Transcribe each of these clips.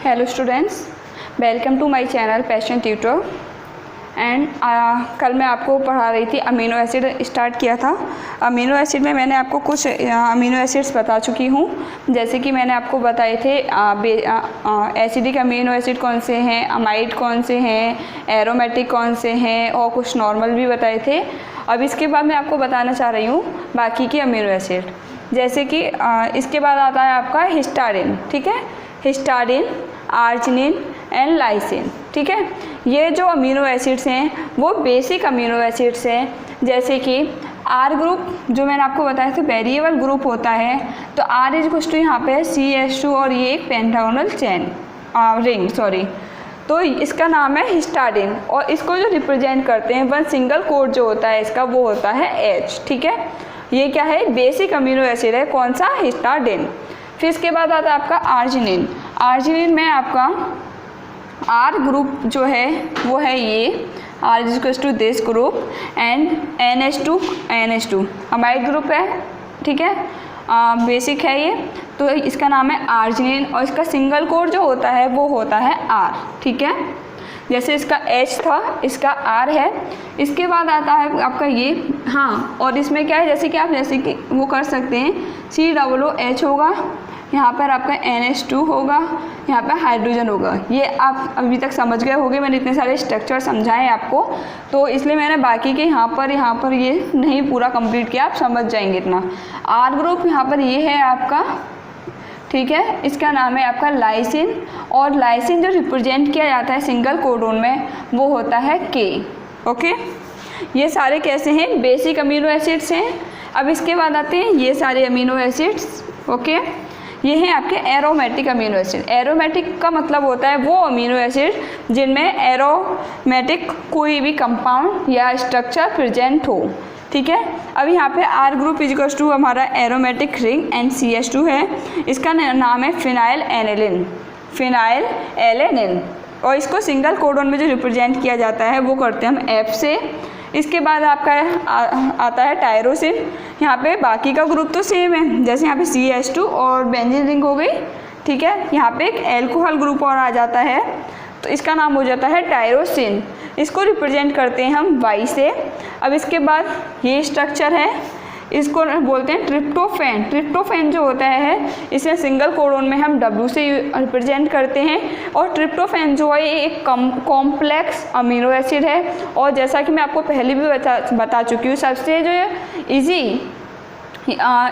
Hello students, welcome to my channel passion tutor. And कल मैं आपको पढ़ा रही थी अमीनो एसिड स्टार्ट किया था। अमीनो एसिड में मैंने आपको कुछ अमीनो एसिड्स बता चुकी हूँ, जैसे कि मैंने आपको बताए थे एसिडिक अमीनो एसिड कौन से हैं, अमाइड कौन से हैं, एरोमेटिक कौन से हैं और कुछ नॉर्मल भी बताए थे। अब इसके बाद मैं आपको बताना चाह रही हूँ बाकी के अमीनो एसिड, जैसे कि इसके बाद आता है आपका हिस्टाडिन। ठीक है, हिस्टाडिन, आर्जिनिन एंड लाइसिन। ठीक है, ये जो अमीनो एसिड्स हैं वो बेसिक अमीनो एसिड्स हैं। जैसे कि आर ग्रुप जो मैंने आपको बताया था वेरिएबल ग्रुप होता है, तो आर इज कुछ तो यहाँ पे CH2 और ये एक पेंटागोनल चेन रिंग तो इसका नाम है हिस्टाडिन। और इसको जो रिप्रेजेंट करते हैं वन सिंगल कोड जो होता है इसका वो होता है H। ठीक है, ये क्या है, बेसिक अमीनो एसिड है, कौन सा, हिस्टाडिन। फिर इसके बाद आता है आपका आर्जिनिन। आर्जिनिन में आपका आर ग्रुप जो है वो है ये, R is equals to this group and NH2 amide group है। ठीक है, बेसिक है ये, तो इसका नाम है आर्जिनिन और इसका सिंगल कोड जो होता है वो होता है R। ठीक है, जैसे इसका H था, इसका R है। इसके बाद आता है आपका ये, हाँ, और इसमें क्या है, जैसे कि आप जैसे कि वो कर सकते हैं, COOH होगा, यहाँ पर आपका NH2 होगा, यहाँ पर हाइड्रोजन होगा। ये आप अभी तक समझ गए होंगे, मैंने इतने सारे स्ट्रक्चर समझाए आपको, तो इसलिए मैंने बाकी के यहाँ पर ये नहीं पूरा कंप्लीट किया, आप समझ जाएंगे इतना। R ग्रुप यहाँ पर ये है आपका, ठीक है, इसका नाम है आपका लाइसिन। और लाइसिन जो रिप्रेजेंट किया जाता है सिंगल कोडोन में वो होता है K। ओके, ये सारे कैसे हैं, बेसिक अमीनो एसिड्स हैं। अब इसके बाद आते हैं ये सारे अमीनो एसिड्स। ओके, ये हैं आपके एरोमेटिक अमीनो एसिड। एरोमेटिक का मतलब होता है वो अमीनो एसिड जिनमें एरोमेटिक कोई भी कंपाउंड या स्ट्रक्चर प्रेजेंट हो। ठीक है, अब यहाँ पे R ग्रुप इजिकल्स टू हमारा एरोमेटिक रिंग एंड CH2 है, इसका नाम है फिनाइल एलेनिन। और इसको सिंगल कोडोन में जो रिप्रेजेंट किया जाता है वो करते हैं हम F से। इसके बाद आपका आता है टायरोसिन। यहाँ पे बाकी का ग्रुप तो सेम है, जैसे यहाँ पे CH2 और बेंजीन रिंग हो गई। ठीक है, यहाँ पे एक एल्कोहल ग्रुप और आ जाता है, तो इसका नाम हो जाता है टायरोसिन। इसको रिप्रेजेंट करते हैं हम Y से। अब इसके बाद ये स्ट्रक्चर है, इसको बोलते हैं ट्रिप्टोफैन। ट्रिप्टोफैन जो होता है इसे सिंगल कोडोन में हम W से रिप्रेजेंट करते हैं। और ट्रिप्टोफैन जो है ये एक कॉम्प्लेक्स अमीनो एसिड है, और जैसा कि मैं आपको पहले भी बता चुकी हूँ, सबसे जो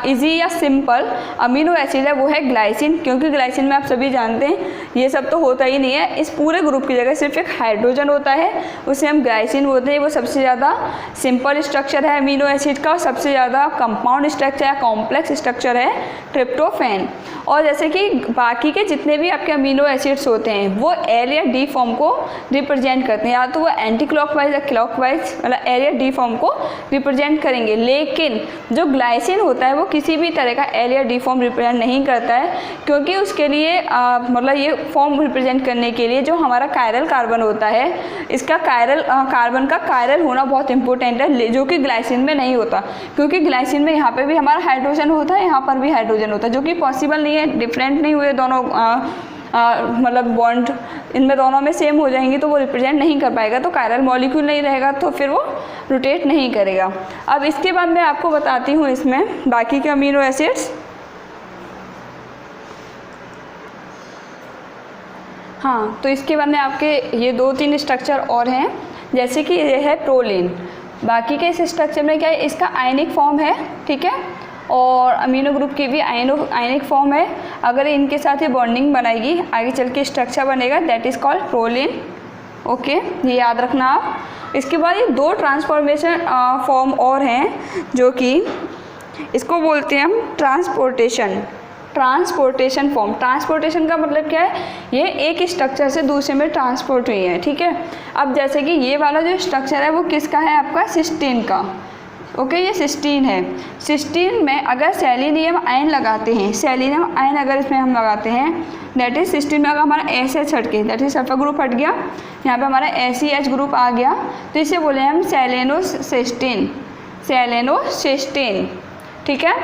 इजी या सिंपल अमीनो एसिड है वो है ग्लाइसिन, क्योंकि ग्लाइसिन में आप सभी जानते हैं ये सब तो होता ही नहीं है, इस पूरे ग्रुप की जगह सिर्फ एक हाइड्रोजन होता है, उसे हम ग्लाइसिन बोलते हैं। वो सबसे ज़्यादा सिंपल स्ट्रक्चर है अमीनो एसिड का, और सबसे ज़्यादा कंपाउंड स्ट्रक्चर या कॉम्प्लेक्स स्ट्रक्चर है ट्रिप्टोफैन। और जैसे कि बाकी के जितने भी आपके अमीनो एसिड्स होते हैं वो L या D फॉर्म को रिप्रेजेंट करते हैं, या तो वो एंटी क्लॉकवाइज या क्लॉकवाइज मतलब L या D फॉर्म को रिप्रेजेंट करेंगे। लेकिन जो ग्लाइसिन होता है वो किसी भी तरह का L या D फॉर्म रिप्रेजेंट नहीं करता है, क्योंकि उसके लिए मतलब ये फॉर्म रिप्रेजेंट करने के लिए जो हमारा कायरल कार्बन होता है, इसका कार्बन का कायरल होना बहुत इंपॉर्टेंट है, जो कि ग्लाइसिन में नहीं होता। क्योंकि ग्लाइसिन में यहाँ पे भी हमारा हाइड्रोजन होता है, यहाँ पर भी हाइड्रोजन होता है, जो कि पॉसिबल नहीं है, डिफरेंट नहीं हुए दोनों, मतलब बॉन्ड इनमें दोनों में सेम हो जाएंगे तो वो रिप्रेजेंट नहीं कर पाएगा, तो कायरल मॉलिक्यूल नहीं रहेगा, तो फिर वो रोटेट नहीं करेगा। अब इसके बाद मैं आपको बताती हूँ इसमें बाकी के अमीनो एसिड्स। हाँ, तो इसके बाद में आपके ये 2-3 स्ट्रक्चर और हैं, जैसे कि ये है प्रोलीन। बाकी के इस स्ट्रक्चर में क्या है, इसका आयनिक फॉर्म है। ठीक है, और अमीनो ग्रुप की भी आयनिक फॉर्म है। अगर इनके साथ ये बॉन्डिंग बनाएगी आगे चल के स्ट्रक्चर बनेगा, that is called proline. Okay, ये याद रखना आप। इसके बाद ये 2 ट्रांसफॉर्मेशन फॉर्म और हैं, जो कि इसको बोलते हैं हम ट्रांसपोर्टेशन फॉर्म। ट्रांसपोर्टेशन का मतलब क्या है, ये एक स्ट्रक्चर से दूसरे में ट्रांसपोर्ट हुई है। ठीक है, अब जैसे कि ये वाला जो स्ट्रक्चर है वो किसका है, आपका सिस्टीन का। ओके, ये सिस्टीन है। सिस्टीन में अगर सेलेनियम आयन लगाते हैं, सेलेनियम आयन अगर इसमें हम लगाते हैं, दैट इज सिस्टीन में अगर हमारा SH हट के, दैट इज सल्फर ग्रुप हट गया, यहाँ पे हमारा SEH ग्रुप आ गया, तो इसे बोले हम सेलेनोसिस्टीन। ठीक है,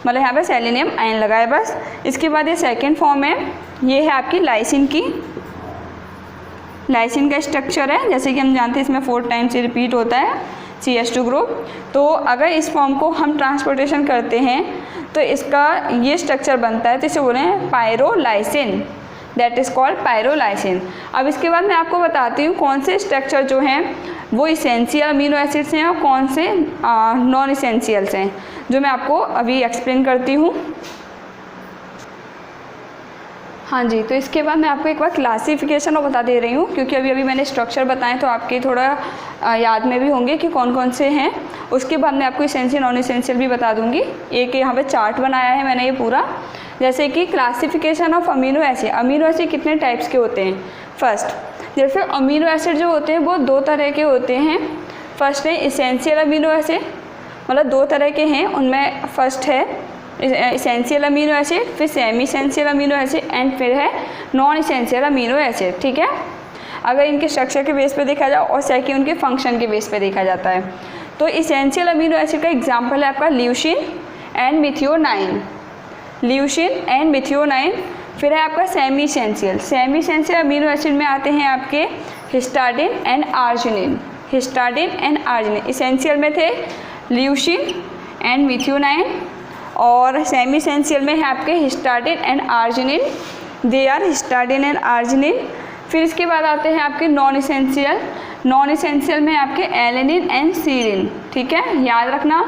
मतलब यहाँ पे सेलेनियम आयन लगा है बस। इसके बाद ये सेकेंड फॉर्म है, ये है आपकी लाइसिन की। लाइसिन का स्ट्रक्चर है, जैसे कि हम जानते हैं इसमें 4 टाइम्स रिपीट होता है CH2 ग्रुप। तो अगर इस फॉर्म को हम ट्रांसपोर्टेशन करते हैं तो इसका ये स्ट्रक्चर बनता है, तो इसे बोले हैं पायरोलाइसिन, दैट इज़ कॉल्ड पायरोलाइसिन। अब इसके बाद मैं आपको बताती हूँ कौन से स्ट्रक्चर जो हैं वो इसेंशियल अमीनो एसिड्स हैं और कौन से नॉन इसेंशियल्स हैं, जो मैं आपको अभी एक्सप्लेन करती हूँ। हाँ जी, तो इसके बाद मैं आपको एक बार क्लासिफिकेशन और बता दे रही हूँ, क्योंकि अभी मैंने स्ट्रक्चर बताएं तो आपके थोड़ा याद में भी होंगे कि कौन कौन से हैं। उसके बाद मैं आपको इसेंशियल नॉन इसेंशियल भी बता दूँगी। एक यहाँ पे चार्ट बनाया है मैंने ये पूरा, जैसे कि classification of amino acid. Amino acid कितने टाइप्स के होते हैं? फर्स्ट, जैसे अमीनो एसिड जो होते हैं वो 2 तरह के होते हैं। फर्स्ट है इसेंशियल अमीनो एसिड, मतलब 2 तरह के हैं, उनमें फर्स्ट है इसेंशियल अमीनो एसिड, फिर semi essential amino acid and फिर है नॉन इसेंशियल अमीनो एसिड। ठीक है, अगर इनके स्ट्रक्चर के बेस पे देखा जाए और सेकंड उनके फंक्शन के बेस पे देखा जाता है। तो इसेंशियल अमीनो एसिड का एग्जांपल है आपका leucine and methionine, leucine and methionine. फिर है आपका semi essential. Semi essential amino acid में आते हैं आपके histidine and arginine, histidine and arginine. Essential में थे ल्यूसीन एंड मिथियोनाइन और सेमी इसेंशियल में है आपके histidine and arginine, they are histidine and arginine. फिर इसके बाद आते हैं आपके नॉन इसेंशियल। नॉन इसेंशियल में आपके एलेनिन एंड सीरिन। ठीक है, याद रखना,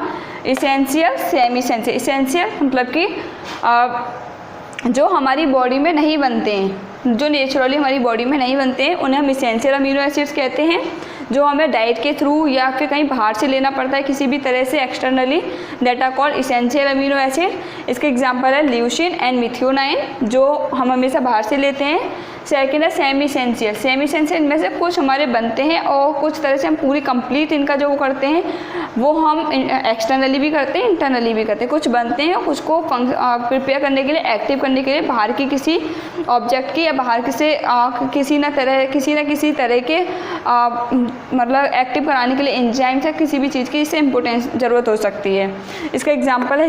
इसेंशियल सेमी इसेंशियल। इसेंशियल मतलब कि जो हमारी बॉडी में नहीं बनते हैं, जो नेचुरली हमारी बॉडी में नहीं बनते हैं, उन्हें हम इसेंशियल अमीनो एसिड्स कहते हैं। जो हमें डाइट के थ्रू या फिर कहीं बाहर से लेना पड़ता है किसी भी तरह से externally, that are called essential amino acid. इसके एग्जांपल है ल्यूसीन एंड मिथियोनाइन, जो हम हमेशा बाहर से लेते हैं। सेकेंड है सेमी इसेंशियल। सेमी इसेंशियल में से कुछ हमारे बनते हैं और कुछ तरह से हम पूरी कंप्लीट इनका जो वो करते हैं वो हम एक्सटर्नली भी करते हैं, इंटरनली भी करते हैं। कुछ बनते हैं और कुछ को प्रिपेयर करने के लिए, एक्टिव करने के लिए बाहर की किसी ऑब्जेक्ट की या बाहर किसी न किसी तरह के मतलब एक्टिव कराने के लिए एंजाइम्स या किसी भी चीज़ की इससे इम्पोर्टेंस ज़रूरत हो सकती है। इसका एग्जाम्पल है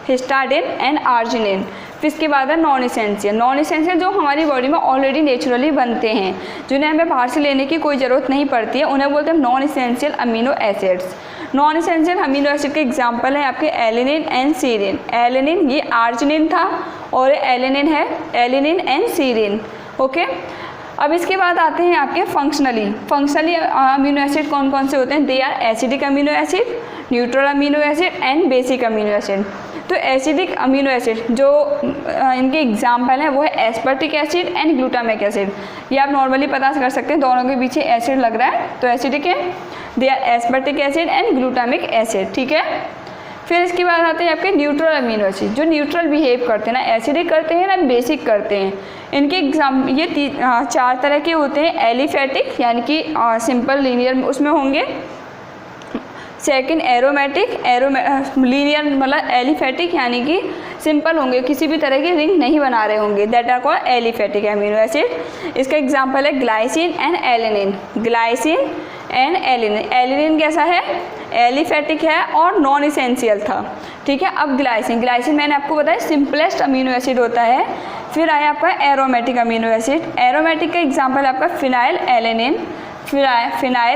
हिस्टाडिन एंड आर्जिनिन। फिर इसके बाद है नॉन इसेंशियल। नॉन इसेंशियल जो हमारी बॉडी में ऑलरेडी नेचुरली बनते हैं, जिन्हें हमें बाहर से लेने की कोई ज़रूरत नहीं पड़ती है, उन्हें बोलते हैं non essential amino acids. Non essential amino acid के एग्जांपल है आपके एलेनिन एंड सीरिन। एलेनिन ये आर्जिनिन था और एलेनिन है एलेनिन एंड सीरिन। ओके, अब इसके बाद आते हैं आपके फंक्शनली अमीनो एसिड कौन कौन से होते हैं? They are acidic amino acid, neutral amino acid and basic amino acid. तो एसिडिक अमीनो एसिड जो इनके एग्जाम्पल हैं वो है aspartic acid and glutamic acid. ये आप नॉर्मली पता कर सकते हैं, दोनों के पीछे एसिड लग रहा है तो एसिडिक है। They are aspartic acid and glutamic acid. ठीक है, फिर इसके बाद आते हैं आपके न्यूट्रल अमीनो एसिड, जो न्यूट्रल बिहेव करते हैं, ना एसिडिक करते हैं ना बेसिक करते हैं। इनके एग्जाम ये 4 तरह के होते हैं। एलिफेटिक यानी कि सिंपल लीनियर उसमें होंगे। सेकंड एरोमेटिक, लीनियर मतलब एलिफेटिक यानी कि सिंपल होंगे, किसी भी तरह की रिंग नहीं बना रहे होंगे, that are called aliphatic amino acid. इसका एग्जांपल है glycine and alanine. Glycine and alanine. Alanine कैसा है? एलिफेटिक है और नॉन इसेंशियल था। ठीक है, अब ग्लाइसिन मैंने आपको बताया सिंपलेस्ट अमीनो एसिड होता है। फिर आया आपका एरोमेटिक अमीनो एसिड। एरोमेटिक का एग्जाम्पल आपका phenyl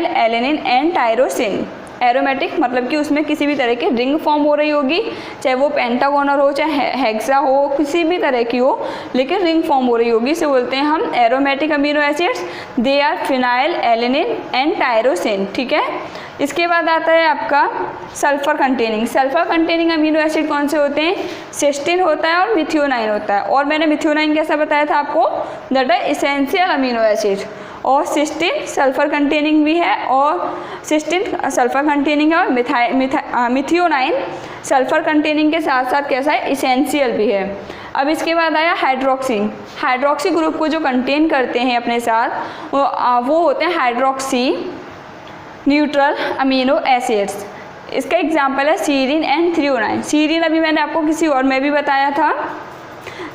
alanine and tyrosine. Aromatic मतलब कि उसमें किसी भी तरह की रिंग फॉर्म हो रही होगी, चाहे वो पेंटागोनल हो चाहे हेक्सा हो, किसी भी तरह की हो, लेकिन रिंग फॉर्म हो रही होगी, इसे बोलते हैं हम aromatic amino acids. They are phenylalanine and tyrosine. ठीक है, इसके बाद आता है आपका सल्फर कंटेनिंग अमीनो एसिड कौन से होते हैं? सिस्टीन होता है और मिथियोनाइन होता है। और मैंने मिथियोनाइन कैसा बताया था आपको? दैट है इसेंशियल अमीनो एसिड। और सिस्टीन सल्फर कंटेनिंग भी है, और सिस्टीन सल्फर कंटेनिंग है, और मिथियोनाइन सल्फर कंटेनिंग के साथ साथ कैसा है? इसेंशियल भी है। अब इसके बाद आया हाइड्रोक्सी ग्रुप को जो कंटेन करते हैं अपने साथ वो होते हैं हाइड्रोक्सी न्यूट्रल अमीनो एसिड्स। इसका एग्जाम्पल है सीरिन एंड थ्रियोनाइन। सीरिन अभी मैंने आपको किसी और में भी बताया था,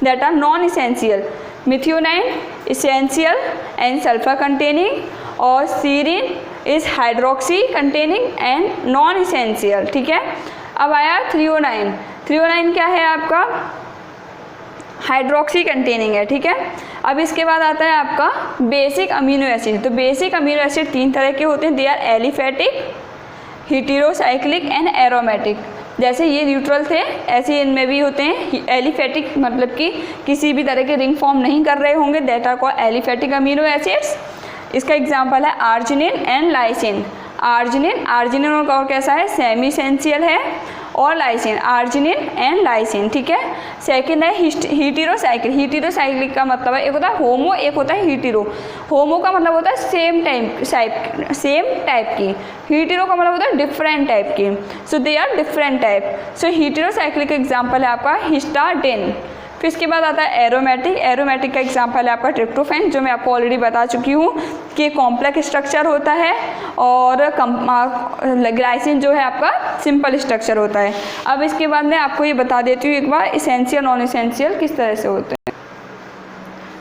that are non essential. Methionine essential and sulphur containing, और serine is hydroxy containing and non essential. ठीक है, अब आया थ्रियोनाइन। 309 क्या है आपका, हाइड्रोक्सी कंटेनिंग है, ठीक है। अब इसके बाद आता है आपका बेसिक अमीनो एसिड। तो बेसिक अमीनो एसिड 3 तरह के होते हैं, they are aliphatic, heterocyclic and aromatic. जैसे ये न्यूट्रल थे ऐसे इनमें भी होते हैं एलिफेटिक, मतलब कि किसी भी तरह के रिंग फॉर्म नहीं कर रहे होंगे, that are called aliphatic amino acids. इसका एग्जांपल है आर्जिनिन एंड लाइसिन। आर्जिनिन और कैसा है, सेमी एसेंशियल है, और लाइसिन, आर्जिनिन एंड लाइसिन, ठीक है। सेकंड है हेटेरोसाइक्लिक। हेटेरोसाइक्लिक का मतलब है एक होता है होमो, एक होता है हेटेरो। होमो का मतलब होता है सेम टाइप की, हेटेरो का मतलब होता है डिफरेंट टाइप की। So they are different type. So heterocyclic का एग्जांपल है आपका हिस्टाडिन। फिर इसके बाद आता है एरोमेटिक। एरोमेटिक का एग्जांपल है आपका ट्रिप्टोफैन, जो मैं आपको ऑलरेडी बता चुकी हूँ कि कॉम्प्लेक्स स्ट्रक्चर होता है, और ग्लाइसिन जो है आपका सिंपल स्ट्रक्चर होता है। अब इसके बाद मैं आपको ये बता देती हूँ एक बार इसेंशियल नॉन इसेंशियल किस तरह से होते हैं।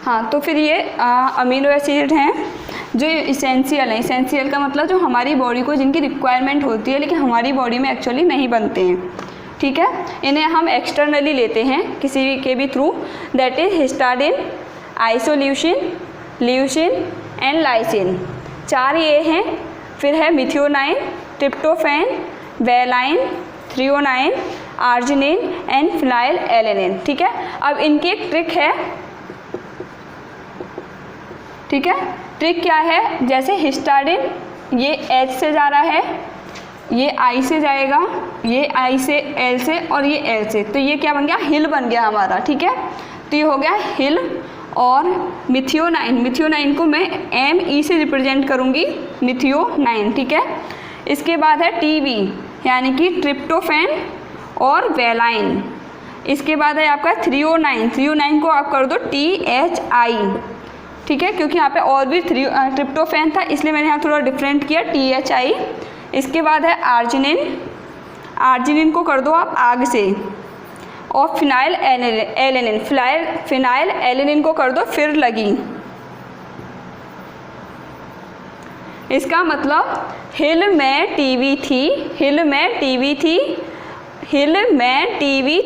हाँ, तो फिर ये अमीनो एसिड हैं जो इसेंशियल हैं। इसेंशियल का मतलब जो हमारी बॉडी को जिनकी रिक्वायरमेंट होती है लेकिन हमारी बॉडी में एक्चुअली नहीं बनते हैं, ठीक है। इन्हें हम एक्सटर्नली लेते हैं किसी के भी through, that is histidine, isoleucine, leucine and lysine. 4 ये हैं। फिर है methionine, tryptophan, valine, 309, arginine and phenylalanine, ठीक है। अब इनकी एक ट्रिक है, ठीक है। ट्रिक क्या है, जैसे हिस्टाडिन ये H से जा रहा है, ये I से जाएगा, ये I से L से, और ये L से, तो ये क्या बन गया, हिल बन गया हमारा, ठीक है। तो ये हो गया हिल। और मिथियोनाइन को मैं ME से रिप्रेजेंट करूँगी, मिथियोनाइन, ठीक है। इसके बाद है TB यानी कि ट्रिप्टोफैन और वेलाइन। इसके बाद है आपका 309 को आप कर दो THI, ठीक है, क्योंकि यहाँ पे और भी ट्रिप्टोफैन था इसलिए मैंने यहाँ थोड़ा डिफरेंट किया, THI। इसके बाद है आर्जिनिन को कर दो आप आग से, और फिनाइल एलेनिन को कर दो फिर लगी। इसका मतलब हिल में टीवी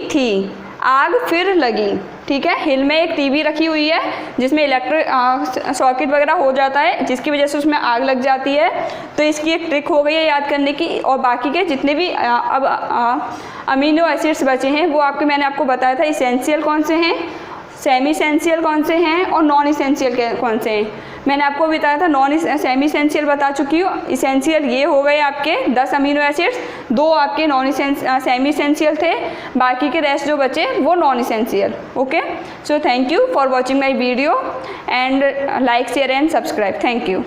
थी, आग फिर लगी, ठीक है। हिल में एक टीवी रखी हुई है जिसमें इलेक्ट्रिक सॉकेट वगैरह हो जाता है, जिसकी वजह से उसमें आग लग जाती है। तो इसकी एक ट्रिक हो गई है याद करने की। और बाकी के जितने भी अब अमीनो एसिड्स बचे हैं वो मैंने आपको बताया था, इसेंशियल कौन से हैं, सेमी इसेंशियल कौन से हैं, और नॉन इसेंशियल कौन से हैं। मैंने आपको बताया था सेमी इसेंशियल बता चुकी हूँ। इसेंशियल ये हो गए आपके 10 अमीनो एसिड्स, 2 आपके सेमी इसेंशियल थे, बाकी के रेस्ट जो बचे वो non essential. Okay, so thank you for watching my video and like share and subscribe. Thank you.